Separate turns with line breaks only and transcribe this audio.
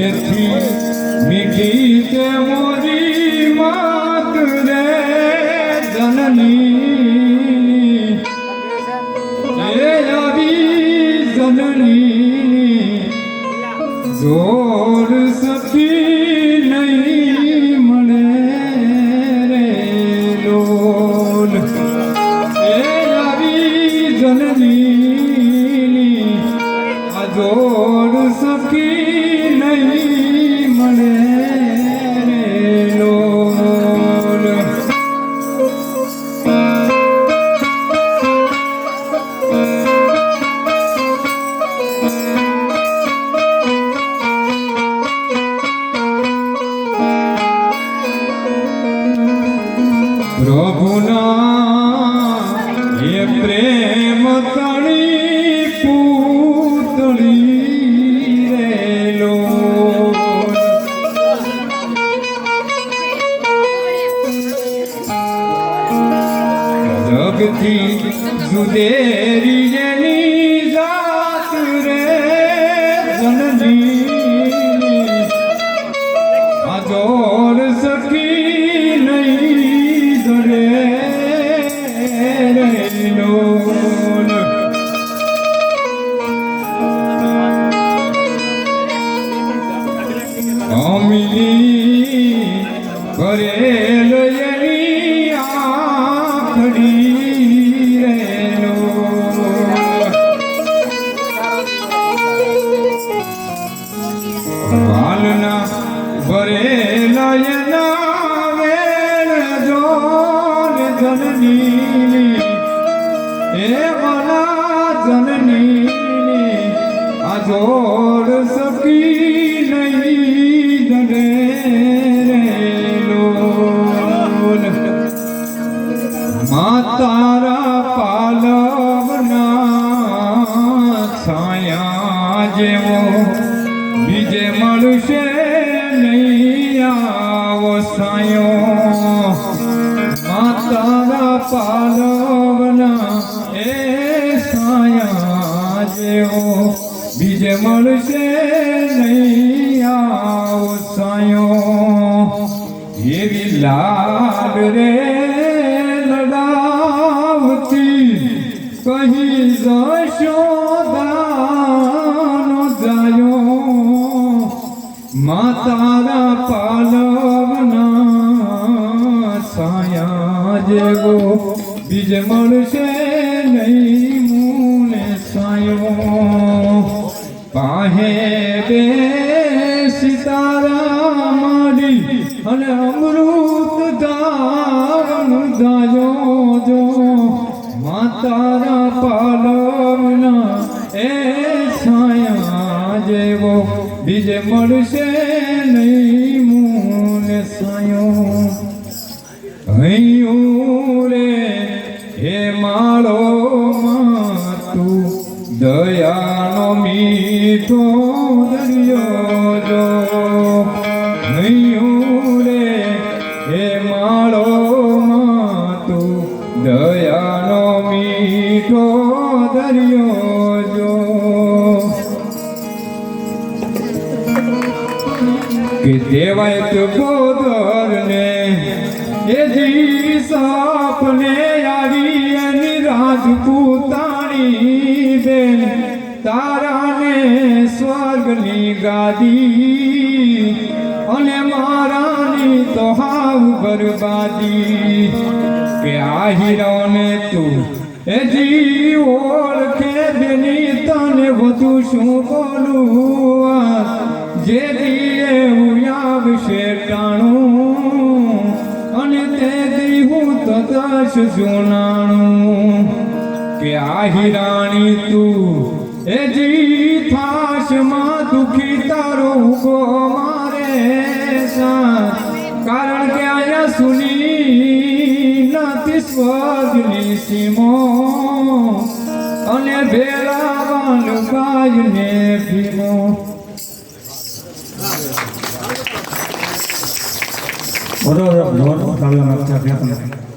मीठी मीठी ते मोरी मात रे जननी जननी जोर सकी नहीं मने रे लोल जननी जोर सकी नहीं मने रे लोल प्रभुना ये प्रेम तणी पूतली रे लोल जगती जुदेरी जेनी जात रे जननी आजोर सकी नहीं दरे रे लोल अमिली करेल यनी आखड़ी रे लोल बालना करेल यना वेल जोन जननी ए वाला जननी आजोर सकी नहीं दरे रे लोल मातारा पालवना छाया जेवो बीजे मळशे नहीं आवो सायो मातारा पालवना ए साया जेवो बीजे मळशे नहीं आवो सायो एवी लाड रे लडावती कहीं जशोदानो जायो मातारा पालवना साया जेवो बीजे मळशे नहीं मूने सायो पाहे बे सितारा माडी अने अमृत दान दायो जो मातारा पालवना ए साया जेवो बीजे मळशे नहीं मूने सायो हयो रे हे माळो मातु दयानो मीठो दरियो जो हयो रे हे माळो मातु दयानो मीठो दरियो जो कि देवाय तो गोदर ने ये जी सापने आवी एनी राजपूतानी बेन तारा ने स्वर्गनी गादी अने मारानी तो हाव बर्बादी के आहिरो ने तू ए जी ओळखे बेनी तने वधु शुं बोलुं जे दिए आवशे टाणुं अने ते दी हूँ तदश जुनाणुं के आहिराणी तू ए जी थाश मां दुखी तारो गो मारे साथ कारण के आया सुनी नाती स्वर्गनी सीमो अने भेलावान गाय ने भीमो
बरोबर भगवान काव्य मागच्या